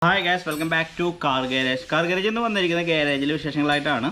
Hi guys, welcome back to Car Garage. Car Garage എന്ന് വന്നിരിക്കുന്ന ഗാരേജിലെ വിശേഷങ്ങളായിട്ടാണ്.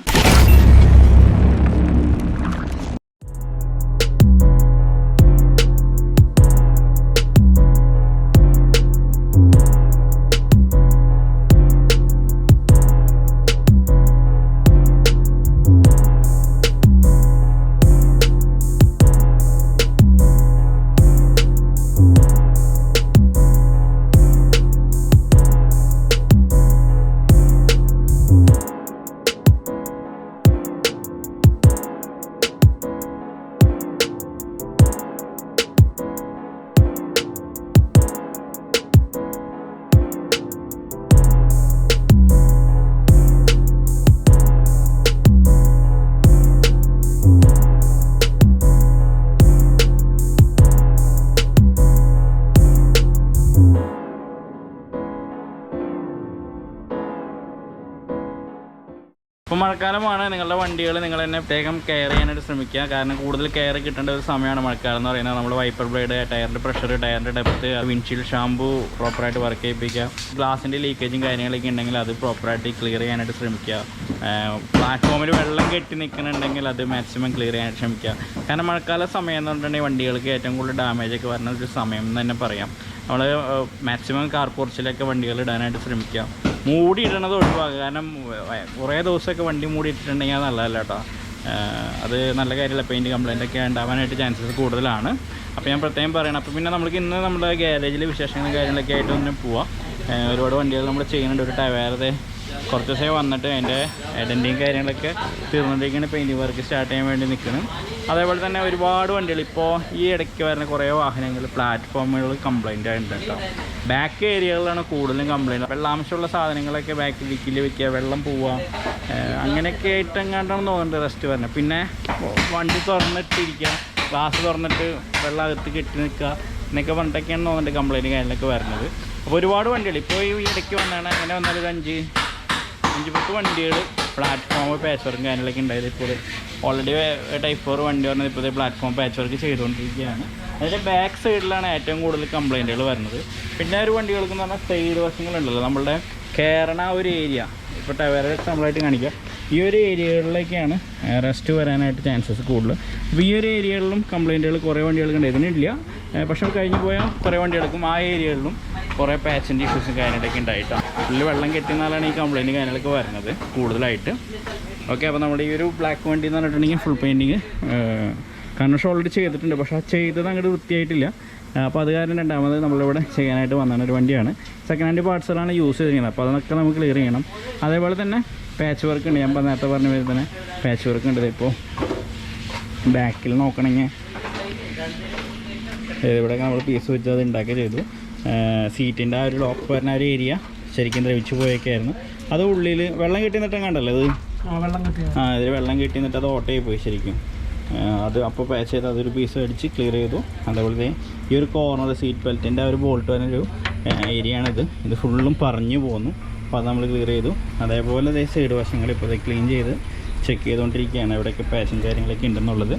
ഇപ്പോൾ മഴക്കാലമാണ്. നിങ്ങളുടെ വണ്ടികൾ നിങ്ങൾ തന്നെ പ്രത്യേകം കെയർ ചെയ്യാനായിട്ട് ശ്രമിക്കുക. കാരണം കൂടുതൽ കെയർ കിട്ടേണ്ട ഒരു സമയമാണ് മഴക്കാലം എന്ന് പറയുന്നത്. നമ്മൾ വൈപ്പർ ബ്ലേഡ്, ടയറിൻ്റെ പ്രഷർ, ടയറിൻ്റെ ഡെപ്ത്ത്, വിൻഷീൽഡ് ഷാമ്പൂ പ്രോപ്പറായിട്ട് വർക്ക് ചെയ്യിപ്പിക്കുക. ഗ്ലാസിൻ്റെ ലീക്കേജും കാര്യങ്ങളൊക്കെ ഉണ്ടെങ്കിൽ അത് പ്രോപ്പറായിട്ട് ക്ലിയർ ചെയ്യാനായിട്ട് ശ്രമിക്കുക. പ്ലാറ്റ്ഫോമിൽ വെള്ളം കെട്ടി നിൽക്കുന്നുണ്ടെങ്കിൽ അത് മാക്സിമം ക്ലിയർ ചെയ്യാനായിട്ട് ശ്രമിക്കുക. കാരണം മഴക്കാല സമയം എന്ന് പറഞ്ഞിട്ടുണ്ടെങ്കിൽ വണ്ടികൾക്ക് ഏറ്റവും കൂടുതൽ ഡാമേജൊക്കെ വരുന്ന ഒരു സമയം എന്ന് തന്നെ പറയാം. നമ്മൾ മാക്സിമം കാർ പോർച്ചിലൊക്കെ വണ്ടികൾ ഇടാനായിട്ട് ശ്രമിക്കുക. മൂടി ഇടണത് ഒഴിവാക്കുക. കാരണം കുറേ ദിവസമൊക്കെ വണ്ടി മൂടി ഇട്ടിട്ടുണ്ടെങ്കിൽ അത് നല്ലതല്ല കേട്ടോ. അത് നല്ല കാര്യമല്ല. പെയിൻറ്റ് കംപ്ലൈൻ്റ് ഒക്കെ ഉണ്ടാവാനായിട്ട് ചാൻസസ് കൂടുതലാണ്. അപ്പോൾ ഞാൻ പ്രത്യേകം പറയണം. അപ്പോൾ പിന്നെ നമുക്ക് ഇന്ന് നമ്മുടെ ഗാരേജിലെ വിശേഷങ്ങളും കാര്യങ്ങളൊക്കെ ആയിട്ട് ഒന്ന് പോവാം. ഒരുപാട് വണ്ടികൾ നമ്മൾ ചെയ്യുന്നുണ്ട്. ഒരു ടയർ കുറച്ച് ദിവസമേ വന്നിട്ട് അതിൻ്റെ ഐഡൻറ്റിയും കാര്യങ്ങളൊക്കെ തീർന്നുകൊണ്ടിരിക്കുന്ന പെയിൻറ്റിങ് വർക്ക് സ്റ്റാർട്ട് ചെയ്യാൻ വേണ്ടി നിൽക്കണം. അതേപോലെ തന്നെ ഒരുപാട് വണ്ടികൾ ഇപ്പോൾ ഈ ഇടയ്ക്ക് വരുന്ന കുറേ വാഹനങ്ങൾ പ്ലാറ്റ്ഫോമുകൾ കംപ്ലൈൻ്റ് ആയിട്ടുണ്ട് കേട്ടോ. ബാക്ക് ഏരിയകളിലാണ് കൂടുതലും കംപ്ലൈൻറ്റ്. വെള്ളാംശമുള്ള സാധനങ്ങളൊക്കെ ബാക്ക് ഡിക്കിൽ വെക്കുക, വെള്ളം പോവുക, അങ്ങനെയൊക്കെ ആയിട്ടെങ്ങാണ്ടാണ് തോന്നുന്നുണ്ട് റെസ്റ്റ് വരുന്നത്. പിന്നെ വണ്ടി തുറന്നിട്ടിരിക്കുക, ഗ്ലാസ് തുറന്നിട്ട് വെള്ളം അകത്ത് കെട്ടി നിൽക്കുക എന്നൊക്കെ പറഞ്ഞിട്ടൊക്കെയാണ് തോന്നുന്നുണ്ട് കംപ്ലൈൻറ്റ് കാര്യങ്ങളൊക്കെ വരുന്നത്. അപ്പോൾ ഒരുപാട് വണ്ടികൾ ഇപ്പോൾ ഈ ഇടയ്ക്ക് വന്നാണ്. അങ്ങനെ വന്നാലും ഒരു 5-10 വണ്ടികൾ പ്ലാറ്റ്ഫോം പാച്ച് വർക്കും കാര്യങ്ങളൊക്കെ ഉണ്ടായത്. ഇപ്പോൾ ഓൾറെഡി ടൈപ്പ് 4 വണ്ടി പറഞ്ഞത് ഇപ്പോൾ പ്ലാറ്റ്ഫോം പാച്ച് വർക്ക് ചെയ്തുകൊണ്ടിരിക്കുകയാണ്. അതിൻ്റെ ബാക്ക് സൈഡിലാണ് ഏറ്റവും കൂടുതൽ കംപ്ലൈൻറ്റുകൾ വരുന്നത്. പിന്നെ ഒരു വണ്ടികൾക്കെന്ന് പറഞ്ഞാൽ സൈഡ് വശങ്ങളുണ്ടല്ലോ, നമ്മളുടെ കയറണ ഒരു ഏരിയ, ഇപ്പോൾ ടയർ എക്സാമ്പിളായിട്ട് കാണിക്കുക, ഈ ഒരു ഏരിയകളിലേക്കാണ് റെസ്റ്റ് വരാനായിട്ട് ചാൻസസ് കൂടുതൽ. അപ്പോൾ ഈ ഒരു ഏരിയകളിലും കംപ്ലൈൻറ്റുകൾ കുറേ വണ്ടികൾക്ക് ഉണ്ട്. ഇതിനില്ല, പക്ഷേ കഴിഞ്ഞ് പോയാൽ കുറേ വണ്ടികൾക്കും ആ ഏരിയകളിലും കുറേ പാച്ചിൻ്റെ ഇഷ്യൂസും കാര്യങ്ങളൊക്കെ ഉണ്ടായിട്ടാണ്. ഫുള്ള് വെള്ളം കെട്ടിയെന്നാലാണ് ഈ കംപ്ലൈൻറ്റ് കാര്യങ്ങളൊക്കെ വരുന്നത് കൂടുതലായിട്ട്. ഓക്കെ, അപ്പോൾ നമ്മുടെ ഈ ഒരു ബ്ലാക്ക് വണ്ടി എന്ന് പറഞ്ഞിട്ടുണ്ടെങ്കിൽ ഫുൾ പെയിൻറ്റിങ് കൺവെർഷൻ ഓൾറെഡി ചെയ്തിട്ടുണ്ട്. പക്ഷേ ആ ചെയ്തത് അങ്ങോട്ട് വൃത്തിയായിട്ടില്ല. അപ്പോൾ അത് കാരണം രണ്ടാമത് നമ്മളിവിടെ ചെയ്യാനായിട്ട് വന്ന ഒരു വണ്ടിയാണ്. സെക്കൻഡ് ഹാൻഡ് പാർട്സുകളാണ് യൂസ് ചെയ്തിരിക്കുന്നത്. അപ്പോൾ അതൊക്കെ നമുക്ക് ക്ലിയർ ചെയ്യണം. അതേപോലെ തന്നെ പാച്ച് വർക്ക് ഉണ്ട്. ഞാൻ നേരത്തെ പറഞ്ഞ പോലെ തന്നെ പാച്ച് വർക്ക് ഉണ്ട്. ഇപ്പോൾ ബാക്കിൽ നോക്കണമെങ്കിൽ ഇവിടെയൊക്കെ നമ്മൾ പീസ് വെച്ച് അത് ഉണ്ടാക്കി ചെയ്തു. സീറ്റിൻ്റെ ആ ഒരു ലോക്ക് വരുന്ന ഒരു ഏരിയ ശരിക്കും ദ്രവിച്ചു പോയൊക്കെയായിരുന്നു. അത് ഉള്ളിൽ വെള്ളം കെട്ടി നിന്നിട്ടും കണ്ടല്ലോ, അത് ഇതിൽ വെള്ളം കെട്ടി നിന്നിട്ട് അത് ഓട്ടയായി പോയി ശരിക്കും. അത് അപ്പോൾ പാച്ച് ചെയ്ത് അതൊരു പീസ് അടിച്ച് ക്ലിയർ ചെയ്തു. അതേപോലെ ഈ ഒരു കോർണർ സീറ്റ് ബെൽറ്റിൻ്റെ ആ ഒരു ബോൾട്ട് വരുന്നൊരു ഏരിയയാണിത്. ഇത് ഫുള്ളും പറഞ്ഞു പോന്നു. അപ്പോൾ അത് നമ്മൾ ക്ലിയർ ചെയ്തു. അതേപോലെ സൈഡ് വശങ്ങൾ ഇപ്പോൾ ക്ലീൻ ചെയ്ത് ചെക്ക് ചെയ്തുകൊണ്ടിരിക്കുകയാണ് എവിടെയൊക്കെ പാച്ചും കാര്യങ്ങളൊക്കെ ഉണ്ടെന്നുള്ളത്.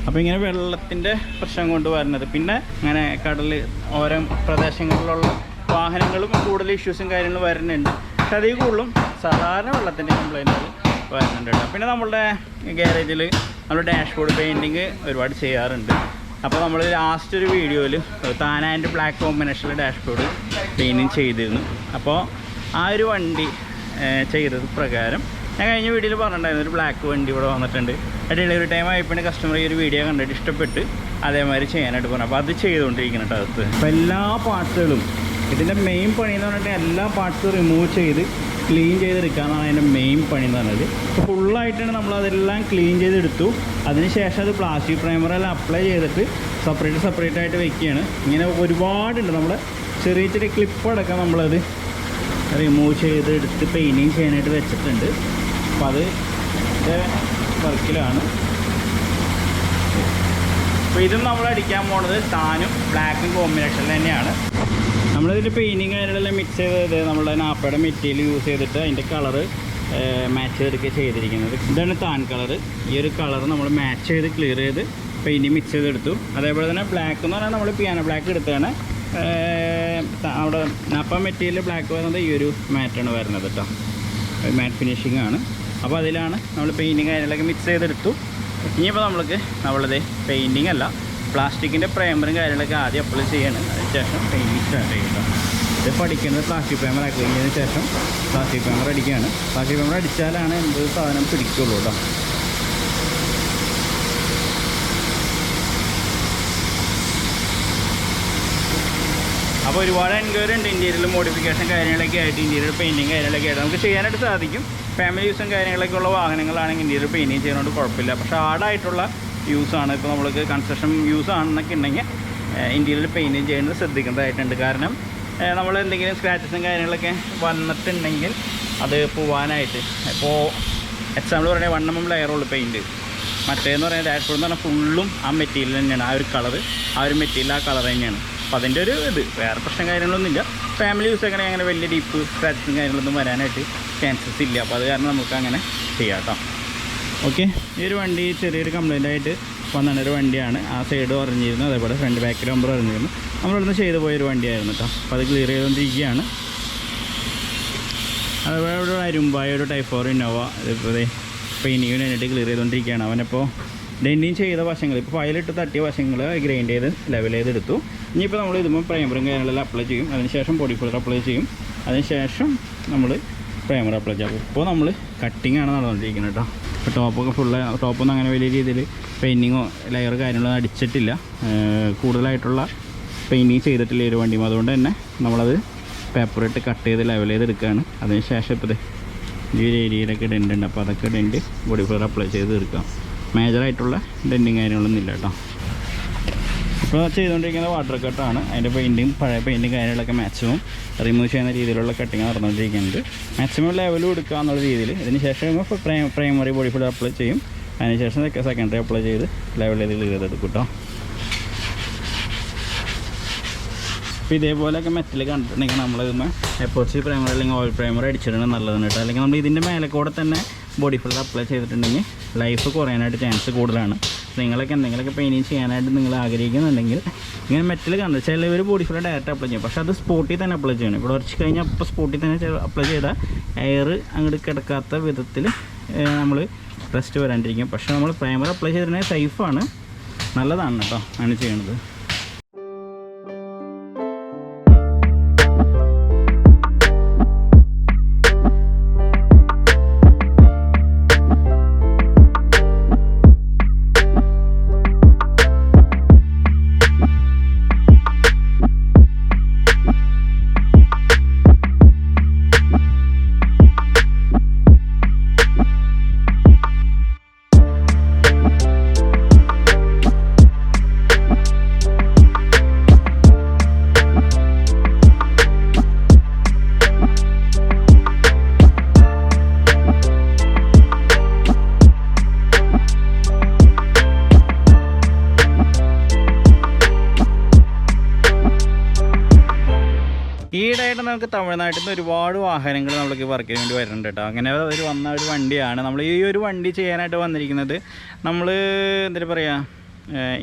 അപ്പോൾ ഇങ്ങനെ വെള്ളത്തിൻ്റെ പ്രശ്നം കൊണ്ട് വരുന്നത്. പിന്നെ അങ്ങനെ കടൽ ഓരോ പ്രദേശങ്ങളിലുള്ള വാഹനങ്ങളും കൂടുതൽ ഇഷ്യൂസും കാര്യങ്ങളും വരുന്നുണ്ട്. പക്ഷെ അതിൽ കൂടുതലും സാധാരണ വെള്ളത്തിൻ്റെ കംപ്ലൈൻറ്റുകൾ വരുന്നുണ്ട് കേട്ടോ. പിന്നെ നമ്മളുടെ ഗാരേജിൽ നമ്മൾ ഡാഷ്ബോർഡ് പെയിൻറ്റിങ് ഒരുപാട് ചെയ്യാറുണ്ട്. അപ്പോൾ നമ്മൾ ലാസ്റ്റ് ഒരു വീഡിയോയിൽ താനാൻ്റെ ബ്ലാക്ക് കോമ്പിനേഷനിൽ ഡാഷ്ബോർഡ് പെയിൻറ്റിങ് ചെയ്തിരുന്നു. അപ്പോൾ ആ ഒരു വണ്ടി ചെയ്തത് പ്രകാരം ഞാൻ കഴിഞ്ഞ വീഡിയോയിൽ പറഞ്ഞിട്ടുണ്ടായിരുന്നു, ഒരു ബ്ലാക്ക് വണ്ടി ഇവിടെ വന്നിട്ടുണ്ട്. ഡെലിവറി ടൈം ആയപ്പോൾ കസ്റ്റമർ ഈ ഒരു വീഡിയോ കണ്ടിട്ട് ഇഷ്ടപ്പെട്ട് അതേമാതിരി ചെയ്യാനായിട്ട് പറഞ്ഞു. അപ്പോൾ അത് ചെയ്തുകൊണ്ടിരിക്കണം കേട്ടോ അകത്ത്. അപ്പോൾ എല്ലാ പാർട്സുകളും ഇതിൻ്റെ മെയിൻ പണി എന്ന് പറഞ്ഞിട്ട് എല്ലാ പാർട്സും റിമൂവ് ചെയ്ത് ക്ലീൻ ചെയ്തെടുക്കാമെന്നാണ് അതിൻ്റെ മെയിൻ പണി എന്ന് പറഞ്ഞത്. അപ്പോൾ ഫുള്ളായിട്ടാണ് നമ്മളതെല്ലാം ക്ലീൻ ചെയ്തെടുത്തു. അതിനുശേഷം അത് പ്ലാസ്റ്റിക് പ്രൈമറെല്ലാം അപ്ലൈ ചെയ്തിട്ട് സെപ്പറേറ്റ് ആയിട്ട് വെക്കുകയാണ്. ഇങ്ങനെ ഒരുപാടുണ്ട്. നമ്മൾ ചെറിയ ചെറിയ ക്ലിപ്പടക്കം നമ്മളത് റിമൂവ് ചെയ്ത് എടുത്ത് പെയിൻറ്റിങ് ചെയ്യാനായിട്ട് വെച്ചിട്ടുണ്ട്. അപ്പോൾ അത് ഇതിൻ്റെ വർക്കിലാണ്. അപ്പോൾ ഇതും നമ്മൾ അടിക്കാൻ പോണത് താനും ബ്ലാക്കും കോമ്പിനേഷൻ തന്നെയാണ്. നമ്മളിതിൻ്റെ പെയിൻറ്റിങ് കാര്യങ്ങളെല്ലാം മിക്സ് ചെയ്തത് നമ്മളുടെ നാപ്പയുടെ മെറ്റീരിയൽ യൂസ് ചെയ്തിട്ട് അതിൻ്റെ കളറ് മാച്ച് ചെയ്തെടുക്കുക ചെയ്തിരിക്കുന്നത്. ഇതാണ് താൻ കളറ്. ഈ ഒരു കളർ നമ്മൾ മാച്ച് ചെയ്ത് ക്ലിയർ ചെയ്ത് പെയിൻറ്റിങ് മിക്സ് ചെയ്തെടുത്തു. അതേപോലെ തന്നെ ബ്ലാക്ക് എന്ന് പറഞ്ഞാൽ നമ്മൾ പിയാനോ ബ്ലാക്ക് എടുത്താണ്. അവിടെ നപ്പ മെറ്റീരിയൽ ബ്ലാക്ക് വരുന്നത് ഈ ഒരു മാറ്റാണ് വരുന്നത് കേട്ടോ. മാറ്റ് ഫിനിഷിംഗ് ആണ്. അപ്പോൾ അതിലാണ് നമ്മൾ പെയിൻറ്റിങ് കാര്യങ്ങളൊക്കെ മിക്സ് ചെയ്തെടുത്തു. ഇനിയിപ്പോൾ നമ്മളത് പെയിൻറ്റിങ് അല്ല, പ്ലാസ്റ്റിക്കിൻ്റെ പ്രൈമറും കാര്യങ്ങളൊക്കെ ആദ്യം അപ്ലൈ ചെയ്യണം. അതിനുശേഷം പെയിൻറ്റിങ് സ്റ്റാർട്ട് ചെയ്യും കേട്ടോ. ഇത് പഠിക്കുന്നത് പ്ലാസ്റ്റിക് പ്രൈമർ ആക്കി കഴിഞ്ഞതിന് ശേഷം പ്ലാസ്റ്റിക് പ്രൈമർ അടിക്കുകയാണ്. പ്ലാസ്റ്റിക് പ്രൈമർ അടിച്ചാലാണ് എന്ത് സാധനം പിടിക്കുള്ളൂ കേട്ടോ. അപ്പോൾ ഒരുപാട് എൻക്വയറി ഉണ്ട് ഇൻറ്റീരിയൽ മോഡിഫിക്കേഷൻ കാര്യങ്ങളൊക്കെ ആയിട്ട്, ഇൻറ്റീരിയർ പെയിൻറ്റിങ് കാര്യങ്ങളൊക്കെ ആയിട്ട് നമുക്ക് ചെയ്യാനായിട്ട് സാധിക്കും. ഫാമിലി യൂസും കാര്യങ്ങളൊക്കെ ഉള്ള വാഹനങ്ങളാണെങ്കിൽ ഇൻറ്റീരിയർ പെയിൻറ്റിങ് ചെയ്യുന്നതുകൊണ്ട് കുഴപ്പമില്ല. പക്ഷേ ഹാർഡായിട്ടുള്ള യൂസാണ്, ഇപ്പോൾ നമ്മൾക്ക് കൺസ്ട്രക്ഷൻ യൂസ് ആണെന്നൊക്കെ ഉണ്ടെങ്കിൽ ഇൻറ്റീരിയർ പെയിൻറ്റിങ് ചെയ്യുന്നത് ശ്രദ്ധിക്കേണ്ടതായിട്ടുണ്ട്. കാരണം നമ്മൾ എന്തെങ്കിലും സ്ക്രാച്ചസും കാര്യങ്ങളൊക്കെ വന്നിട്ടുണ്ടെങ്കിൽ അത് പോവാനായിട്ട്, ഇപ്പോൾ എക്സാമ്പിൾ പറയുന്നത് 1 mm ലെയറുള്ളൂ പെയിൻറ്റ്, മറ്റേന്ന് പറയുന്നത് ഡാഷ്ബോർഡ് എന്ന് പറഞ്ഞാൽ ഫുള്ളും ആ മെറ്റീരിയൽ തന്നെയാണ്, ആ ഒരു കളർ, ആ ഒരു മെറ്റീരിയൽ ആ കളർ തന്നെയാണ്. അപ്പോൾ അതിൻ്റെ ഒരു വേറെ പ്രശ്നം കാര്യങ്ങളൊന്നുമില്ല. ഫാമിലി യൂസ് ഒക്കെ അങ്ങനെ വലിയ ഡീപ്പ് സ്ക്രാച്ചസും കാര്യങ്ങളൊന്നും വരാനായിട്ട് ചാൻസസ് ഇല്ല. അപ്പോൾ അത് കാരണം നമുക്ക് അങ്ങനെ ചെയ്യാം കേട്ടോ. ഓക്കെ, ഈ ഒരു വണ്ടി ചെറിയൊരു കംപ്ലൈൻ്റ് ആയിട്ട് വന്നൊരു വണ്ടിയാണ്. ആ സൈഡ് പറഞ്ഞിരുന്നു, അതേപോലെ ഫ്രണ്ട് ബാക്കിൽ നമ്പർ പറഞ്ഞിരുന്നു. നമ്മളിവിടുന്ന് ചെയ്തു പോയൊരു വണ്ടിയായിരുന്നു കേട്ടോ. അപ്പോൾ അത് ക്ലിയർ ചെയ്തുകൊണ്ടിരിക്കുകയാണ്. അതേപോലെ ഒരു അരുമ്പായ ഒരു Type 4 ഇന്നോവ ഇതിപ്പോൾ പെയിൻറ്റിങ്ങിന് വേണ്ടിയിട്ട് ക്ലിയർ ചെയ്തുകൊണ്ടിരിക്കുകയാണ്. അവനപ്പോൾ ഡെൻറ്റിങ് ചെയ്ത വശങ്ങൾ, ഇപ്പോൾ ഫയലിട്ട് തട്ടിയ വശങ്ങൾ ഗ്രൈൻഡ് ചെയ്ത് ലെവൽ ചെയ്തെടുത്തു. ഇനിയിപ്പോൾ നമ്മൾ ഇതുമ്പോൾ പ്രൈമറും കാര്യങ്ങളെല്ലാം അപ്ലൈ ചെയ്യും. അതിനുശേഷം ബോഡി ഫില്ലർ അപ്ലൈ ചെയ്യും. അതിനുശേഷം നമ്മൾ പ്രൈമർ അപ്ലൈ ചെയ്യും. ഇപ്പോൾ നമ്മൾ കട്ടിങ് ആണ് നടന്നുകൊണ്ടിരിക്കുന്നത് കേട്ടോ. ഇപ്പോൾ ടോപ്പൊക്കെ ടോപ്പൊന്നും അങ്ങനെ വലിയ രീതിയിൽ പെയിൻറ്റിങ്ങോ ലെയർ കാര്യങ്ങളോ അടിച്ചിട്ടില്ല, കൂടുതലായിട്ടുള്ള പെയിൻറ്റിങ് ചെയ്തിട്ടില്ല ഒരു വണ്ടിയും. അതുകൊണ്ട് തന്നെ നമ്മളത് പേപ്പറിട്ട് കട്ട് ചെയ്ത് ലെവൽ ചെയ്തെടുക്കുകയാണ്. അതിനുശേഷം ഇപ്പോൾ ഈ ഒരു ഏരിയയിലൊക്കെ ഡെൻ്റ് ഉണ്ട്, അപ്പോൾ അതൊക്കെ ഡെൻ്റ് ബോഡി ഫില്ലർ അപ്ലൈ ചെയ്ത് തീർക്കാം. മേജറായിട്ടുള്ള ഡെൻറ്റിങ് കാര്യങ്ങളൊന്നും ഇല്ല കേട്ടോ. ഇപ്പോൾ ചെയ്തുകൊണ്ടിരിക്കുന്നത് വാട്ടർ കട്ടാണ്. അതിൻ്റെ പെയിൻറ്റിങ്, പഴയ പെയിൻറ്റിങ് കാര്യങ്ങളൊക്കെ മാക്സിമം റിമൂവ് ചെയ്യുന്ന രീതിയിലുള്ള കട്ടിങ് നടന്നുകൊണ്ടിരിക്കുന്നുണ്ട്. മാക്സിമം ലെവൽ കൊടുക്കുക എന്നുള്ള രീതിയിൽ. ഇതിന് ശേഷം പ്രൈമറി ബോഡി ഫില്ലർ അപ്ലൈ ചെയ്യും. അതിനുശേഷം സെക്കൻഡറി അപ്ലൈ ചെയ്ത് ലെവൽ ചെയ്ത് ക്ലിയർ ചെയ്തെടുക്കും കേട്ടോ. അപ്പോൾ ഇതേപോലെയൊക്കെ മെറ്റൽ കണ്ടിട്ടുണ്ടെങ്കിൽ നമ്മളിതുമ്പോൾ എപ്പോച്ച് പ്രൈമർ അല്ലെങ്കിൽ ഓയിൽ പ്രൈമർ അടിച്ചിടണം നല്ലതാണ് കേട്ടോ. അല്ലെങ്കിൽ നമ്മൾ ഇതിൻ്റെ മേലെ കൂടെ തന്നെ ബോഡി ഫില്ലർ അപ്ലൈ ചെയ്തിട്ടുണ്ടെങ്കിൽ ലൈഫ് കുറയാനായിട്ട് ചാൻസ് കൂടുതലാണ്. നിങ്ങളൊക്കെ എന്തെങ്കിലുമൊക്കെ പെയിൻറ്റിങ് ചെയ്യാനായിട്ട് നിങ്ങൾ ആഗ്രഹിക്കുന്നുണ്ടെങ്കിൽ ഇങ്ങനെ മെറ്റൽ കണ്ടു ചിലവർ ബോഡി ഫില്ലർ ഡയറക്റ്റ് അപ്ലൈ ചെയ്യും. പക്ഷേ അത് സ്പോട്ടിൽ തന്നെ അപ്ലൈ ചെയ്യണം. ഇവിടെ ഉറച്ച് കഴിഞ്ഞാൽ അപ്പോൾ സ്പോട്ടിൽ തന്നെ അപ്ലൈ ചെയ്താൽ എയർ അങ്ങോട്ട് കിടക്കാത്ത വിധത്തിൽ നമ്മൾ റെസ്റ്റ് വരാണ്ടിരിക്കും. പക്ഷേ നമ്മൾ പ്രൈമർ അപ്ലൈ ചെയ്തിട്ടുണ്ടെങ്കിൽ സേഫാണ്, നല്ലതാണ് കേട്ടോ അങ്ങനെ ചെയ്യണത്. ഈയിടെയായിട്ട് നമുക്ക് തമിഴ്നാട്ടിൽ നിന്ന് ഒരുപാട് വാഹനങ്ങൾ നമ്മൾക്ക് വർക്കിന് വേണ്ടി വരുന്നുണ്ട് കേട്ടോ. അങ്ങനെ വന്ന ഒരു വണ്ടിയാണ് നമ്മൾ ഈ ഒരു വണ്ടി ചെയ്യാനായിട്ട് വന്നിരിക്കുന്നത്. നമ്മൾ എന്താ പറയുക,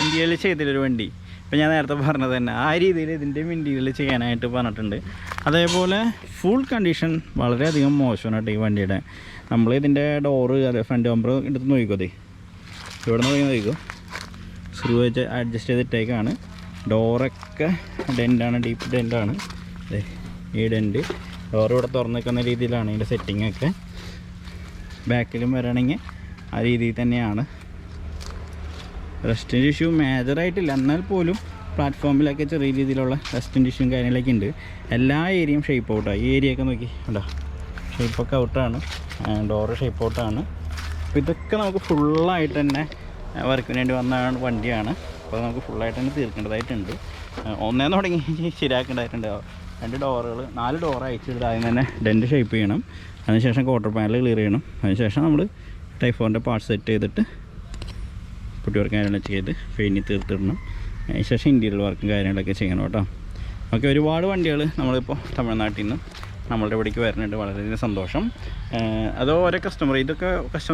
ഇന്ത്യയിൽ ചെയ്തിട്ടൊരു വണ്ടി, ഇപ്പോൾ ഞാൻ നേരത്തെ പറഞ്ഞത് തന്നെ ആ രീതിയിൽ ഇതിൻ്റെ ഇന്ത്യയിൽ ചെയ്യാനായിട്ട് പറഞ്ഞിട്ടുണ്ട്. അതേപോലെ ഫുൾ കണ്ടീഷൻ വളരെയധികം മോശമാണ് കേട്ടോ ഈ വണ്ടിയുടെ. നമ്മൾ ഇതിൻ്റെ ഡോറ് അതെ ഫ്രണ്ട് ബമ്പർ എടുത്ത് നോക്കിക്കോ, ഇവിടെ നിന്ന് നോക്കിക്കോ, സ്ക്രൂ വെച്ച് അഡ്ജസ്റ്റ് ചെയ്തിട്ടേക്കാണ്. ഡോറൊക്കെ ഡെൻ്റാണ്, ഡീപ്പ് ഡെൻ്റാണ്. ഈ ഡെൻ്റ് ഡോർ ഇവിടെ തുറന്ന് നിൽക്കുന്ന രീതിയിലാണ് ഇതിൻ്റെ സെറ്റിങ്ങൊക്കെ. ബാക്കിലും വരണമെങ്കിൽ ആ രീതിയിൽ തന്നെയാണ്. റെസ്റ്റിൻ്റെ ഇഷ്യൂ മേജറായിട്ടില്ല, എന്നാൽ പോലും പ്ലാറ്റ്ഫോമിലൊക്കെ ചെറിയ രീതിയിലുള്ള റെസ്റ്റിൻ്റെ ഇഷ്യൂവും കാര്യങ്ങളൊക്കെ ഉണ്ട്. എല്ലാ ഏരിയയും ഷേപ്പ് ഔട്ടാണ്. ഈ ഏരിയയൊക്കെ നോക്കി കേട്ടോ, ഷേപ്പൊക്കെ ഔട്ടാണ്, ഡോറ് ഷേപ്പ് ഔട്ടാണ്. അപ്പോൾ ഇതൊക്കെ നമുക്ക് ഫുള്ളായിട്ട് തന്നെ വർക്കിന് വേണ്ടി വന്ന വണ്ടിയാണ്. അപ്പോൾ നമുക്ക് ഫുള്ളായിട്ട് തന്നെ തീർക്കേണ്ടതായിട്ടുണ്ട്. ഒന്നേന്ന് തുടങ്ങി ശരിയാക്കേണ്ടതായിട്ടുണ്ട്. 2 ഡോറുകൾ 4 ഡോർ അയച്ചിട്ട് ആദ്യം തന്നെ ഡെൻ്റ് ഷേപ്പ് ചെയ്യണം. അതിനുശേഷം ക്വാർട്ടർ പാനൽ ക്ലിയർ ചെയ്യണം. അതിനുശേഷം നമ്മൾ Type 4ൻ്റെ പാർട്ട് സെറ്റ് ചെയ്തിട്ട് പുട്ടി വർക്ക് കാര്യങ്ങളൊക്കെ ചെയ്ത് പെയിൻറ്റ് തീർത്തിടണം. അതിനുശേഷം ഇൻറ്റീരിയർ വർക്കും കാര്യങ്ങളൊക്കെ ചെയ്യണം കേട്ടോ. ഓക്കെ, ഒരുപാട് വണ്ടികൾ നമ്മളിപ്പോൾ തമിഴ്നാട്ടിൽ നിന്നും നമ്മളുടെ ഇവിടേക്ക് വരുന്നുണ്ട്. വളരെയധികം സന്തോഷം. അതോ ഓരോ കസ്റ്റമർ ഇതൊക്കെ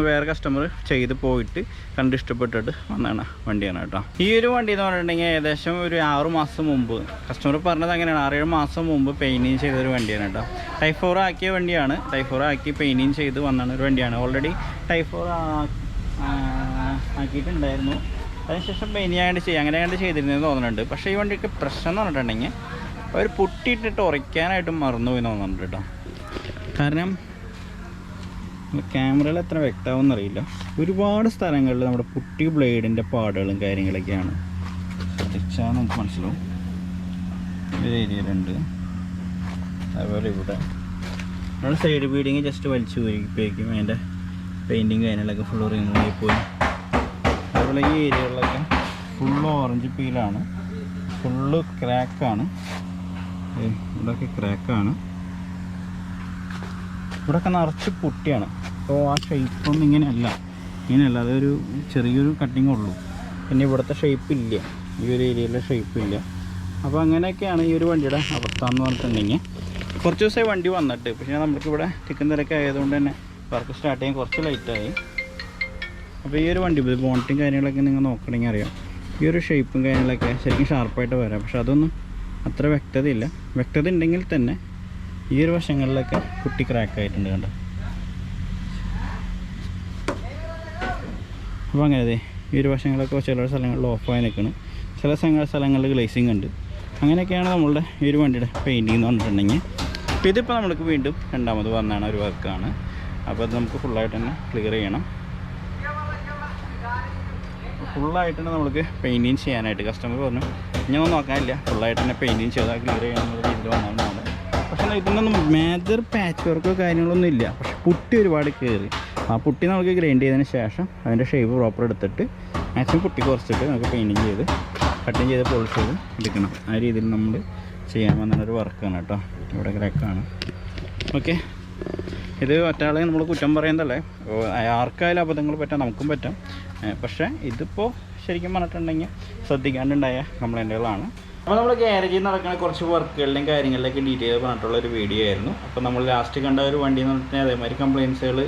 വേറെ കസ്റ്റമർ ചെയ്ത് പോയിട്ട് കണ്ട് ഇഷ്ടപ്പെട്ടിട്ട് വന്നാണ് വണ്ടിയാണ് കേട്ടോ. ഈ ഒരു വണ്ടി എന്ന് പറഞ്ഞിട്ടുണ്ടെങ്കിൽ ഏകദേശം ഒരു 6 മാസം മുമ്പ് കസ്റ്റമർ പറഞ്ഞത് അങ്ങനെയാണ്, 6-7 മാസം മുമ്പ് പെയിൻറ്റിങ് ചെയ്തൊരു വണ്ടിയാണ് കേട്ടോ. ടൈപ്പ് 4 ആക്കിയ വണ്ടിയാണ്. ടൈപ്പ് 4 ആക്കി പെയിൻറ്റിങ് ചെയ്ത് വന്നാണ് ഒരു വണ്ടിയാണ്. Already type 4 ആക്കിയിട്ടുണ്ടായിരുന്നു. അതിനുശേഷം പെയിൻറ്റിങ് ചെയ്യാൻ അങ്ങനെയാണ്ട് ചെയ്തിരുന്നതെന്ന് തോന്നുന്നുണ്ട്. പക്ഷേ ഈ വണ്ടിക്ക് പ്രശ്നം എന്ന് പറഞ്ഞിട്ടുണ്ടെങ്കിൽ അവർ പുട്ടിയിട്ടിട്ട് ഉറയ്ക്കാനായിട്ട് മറന്നുപോയി തോന്നുന്നുണ്ട് കേട്ടോ. കാരണം ക്യാമറയിൽ എത്ര വ്യക്തമാവുമെന്നറിയില്ല. ഒരുപാട് സ്ഥലങ്ങളിൽ നമ്മുടെ പുട്ടി ബ്ലേഡിൻ്റെ പാടുകളും കാര്യങ്ങളൊക്കെയാണ്. ശ്രദ്ധിച്ചാൽ നമുക്ക് മനസ്സിലാവും. ഒരു ഏരിയയിലുണ്ട്. അതുപോലെ ഇവിടെ നമ്മൾ സൈഡ് ബീഡിങ് ജസ്റ്റ് വലിച്ചു പോയിക്കും. അതിൻ്റെ പെയിൻറ്റിങ് കാര്യങ്ങളൊക്കെ ഫുള്ള് റിമൂവ് ആയി പോയി. അതുപോലെ ഈ ഏരിയകളിലൊക്കെ ഫുള്ള് ഓറഞ്ച് പീലാണ്, ഫുള്ള് ക്രാക്കാണ്. ഇവിടെയൊക്കെ ക്രാക്കാണ്. ഇവിടെയൊക്കെ നിറച്ച് പുട്ടിയാണ്. അപ്പോൾ ആ ഷേപ്പൊന്നും ഇങ്ങനെയല്ല, അതൊരു ചെറിയൊരു കട്ടിങ് ഉള്ളൂ. പിന്നെ ഇവിടുത്തെ ഷേപ്പില്ല, ഈ ഒരു ഏരിയയിലെ ഷേപ്പില്ല. അപ്പോൾ അങ്ങനെയൊക്കെയാണ് ഈ ഒരു വണ്ടിയുടെ അവസ്ഥ എന്ന് പറഞ്ഞിട്ടുണ്ടെങ്കിൽ. കുറച്ച് ദിവസമായി വണ്ടി വന്നിട്ട്, പക്ഷേ നമുക്കിവിടെ ചിക്കൻ തിരക്ക് ആയതുകൊണ്ട് തന്നെ വർക്ക് സ്റ്റാർട്ട് ചെയ്യാൻ കുറച്ച് ലേറ്റായി. അപ്പോൾ ഈ ഒരു വണ്ടി ബോണ്ടിങ് കാര്യങ്ങളൊക്കെ നിങ്ങൾ നോക്കണമെങ്കിൽ അറിയാം. ഈ ഒരു ഷേപ്പും കാര്യങ്ങളൊക്കെ ശരിക്കും ഷാർപ്പായിട്ട് വരാം. പക്ഷെ അതൊന്നും അത്ര വ്യക്തതയില്ല. വ്യക്തത ഉണ്ടെങ്കിൽ തന്നെ ഈ ഒരു വശങ്ങളിലൊക്കെ കുട്ടി ക്രാക്കായിട്ടുണ്ട് കണ്ടോ. അപ്പോൾ അങ്ങനെ ഈ ഒരു വശങ്ങളൊക്കെ ചില സ്ഥലങ്ങളിൽ ഓഫായി നിൽക്കണം, ചില സ്ഥലങ്ങളിൽ ഗ്ലേസിങ് ഉണ്ട്. അങ്ങനെയൊക്കെയാണ് നമ്മളുടെ ഈ ഒരു വണ്ടിയുടെ പെയിൻറ്റിങ് എന്ന് പറഞ്ഞിട്ടുണ്ടെങ്കിൽ. അപ്പോൾ ഇതിപ്പോൾ നമ്മൾക്ക് വീണ്ടും രണ്ടാമത് വന്നാണ് ഒരു വർക്കാണ്. അപ്പോൾ അത് നമുക്ക് ഫുള്ളായിട്ട് തന്നെ ക്ലിയർ ചെയ്യണം. ഫുള്ളായിട്ട് തന്നെ നമുക്ക് പെയിൻറ്റിങ് ചെയ്യാനായിട്ട് കസ്റ്റമർ പറഞ്ഞു ഇനിയൊന്നും നോക്കാനില്ല, ഫുള്ളായിട്ട് തന്നെ പെയിൻറ്റിങ് ചെയ്താൽ ക്ലിയർ ചെയ്യണമെന്നുള്ള രീതിയിൽ വന്നതാണ്. പക്ഷേ ഇതിനൊന്നും മേജർ പാച്ച് വർക്കോ കാര്യങ്ങളൊന്നും ഇല്ല. പക്ഷെ പുട്ടി ഒരുപാട് കയറി. ആ പുട്ടി നമുക്ക് ഗ്രൈൻഡ് ചെയ്തതിന് ശേഷം അതിൻ്റെ ഷേപ്പ് പ്രോപ്പർ എടുത്തിട്ട് മാക്സിമം പുട്ടി കുറച്ചിട്ട് നമുക്ക് പെയിൻറ്റിങ് ചെയ്ത് കട്ടിങ് ചെയ്ത് പോളിഷ് ചെയ്ത് എടുക്കണം. ആ രീതിയിൽ നമ്മൾ ചെയ്യാൻ വന്നൊരു വർക്കാണ് കേട്ടോ. ഇവിടെ ക്രാക്കാണ്. ഓക്കെ, ഇത് ഒറ്റാളെ നമ്മൾ കുറ്റം പറയുന്നതല്ലേ, ആർക്കായാലും അബദ്ധങ്ങൾ പറ്റാം, നമുക്കും പറ്റാം. പക്ഷേ ഇതിപ്പോൾ ശരിക്കും പറഞ്ഞിട്ടുണ്ടെങ്കിൽ ശ്രദ്ധിക്കാണ്ടുണ്ടായ കംപ്ലൈൻറ്റുകളാണ്. അപ്പോൾ നമ്മൾ ഗ്യാരേജിൽ നടക്കുന്ന കുറച്ച് വർക്കുകളുടെയും കാര്യങ്ങളിലൊക്കെ ഡീറ്റെയിൽ പറഞ്ഞിട്ടുള്ളൊരു വീഡിയോ ആയിരുന്നു. അപ്പോൾ നമ്മൾ ലാസ്റ്റ് കണ്ട ഒരു വണ്ടി എന്ന് പറഞ്ഞിട്ടുണ്ടെങ്കിൽ അതേമാതിരി കംപ്ലയിൻസുകൾ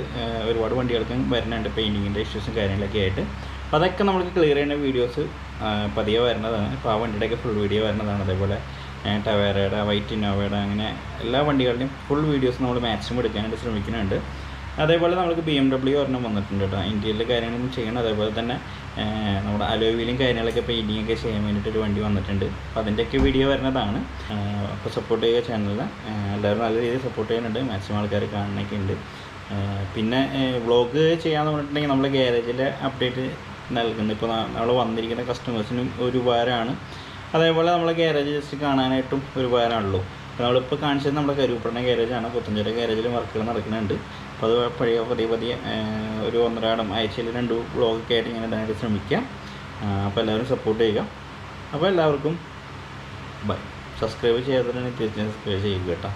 ഒരുപാട് വണ്ടികൾക്കും വരുന്നുണ്ട്, പെയിൻറ്റിങ്ങിൻ്റെ ഇഷ്യൂസും കാര്യങ്ങളൊക്കെ ആയിട്ട്. അപ്പോൾ അതൊക്കെ നമുക്ക് ക്ലിയർ ചെയ്യുന്ന വീഡിയോസ് പതിയെ വരുന്നതാണ്. ഇപ്പോൾ ആ വണ്ടിയുടെയൊക്കെ ഫുൾ വീഡിയോ വരുന്നതാണ്. അതേപോലെ ടവേരയുടെ, വൈറ്റ് ഇന്നോവയുടെ, അങ്ങനെ എല്ലാ വണ്ടികളുടെയും ഫുൾ വീഡിയോസ് നമ്മൾ മാക്സിമം എടുക്കാനായിട്ട് ശ്രമിക്കുന്നുണ്ട്. അതേപോലെ നമുക്ക് BMW ഒരെണ്ണം വന്നിട്ടുണ്ട് കേട്ടോ. ഇന്ത്യയിലെ കാര്യങ്ങളും ചെയ്യണം. അതേപോലെ തന്നെ നമ്മുടെ അലോയ് വീലും കാര്യങ്ങളൊക്കെ പെയിൻറ്റിംഗ് ഒക്കെ ചെയ്യാൻ വേണ്ടിയിട്ടൊരു വണ്ടി വന്നിട്ടുണ്ട്. അപ്പോൾ അതിൻ്റെയൊക്കെ വീഡിയോ വരുന്നതാണ്. അപ്പോൾ സപ്പോർട്ട് ചെയ്യുക ചാനലിൽ. എല്ലാവരും നല്ല രീതിയിൽ സപ്പോർട്ട് ചെയ്യുന്നുണ്ട്, മാക്സിമം ആൾക്കാർ കാണുന്നൊക്കെ ഉണ്ട്. പിന്നെ വ്ളോഗ് ചെയ്യാമെന്ന് പറഞ്ഞിട്ടുണ്ടെങ്കിൽ നമ്മൾ ഗ്യാരേജിലെ അപ്ഡേറ്റ് നൽകുന്നത് ഇപ്പോൾ നമ്മൾ വന്നിരിക്കുന്ന കസ്റ്റമേഴ്സിനും ഒരു ഉപകാരമാണ്. അതേപോലെ നമ്മളെ ഗ്യാരേജ് ജസ്റ്റ് കാണാനായിട്ടും ഒരു ഉപകാരമാണല്ലോ. നമ്മളിപ്പോൾ കാണിച്ചത് നമ്മുടെ കരുപ്പടന ഗ്യാരേജാണ്. പുത്തഞ്ചിറ ഗ്യാരേജിൽ വർക്കുകൾ നടക്കുന്നുണ്ട്. അപ്പോൾ അത് പതിയെ ഒരു 1.5 ആഴ്ചയിൽ 2 വ്ളോഗൊക്കെ ആയിട്ട് ഇങ്ങനെ ഇടാനായിട്ട് ശ്രമിക്കാം. അപ്പോൾ എല്ലാവരും സപ്പോർട്ട് ചെയ്യുക. അപ്പോൾ എല്ലാവർക്കും ബൈ. സബ്സ്ക്രൈബ് ചെയ്യാത്തവരാണെങ്കിൽ തീർച്ചയായും സബ്സ്ക്രൈബ് ചെയ്യുക കേട്ടോ.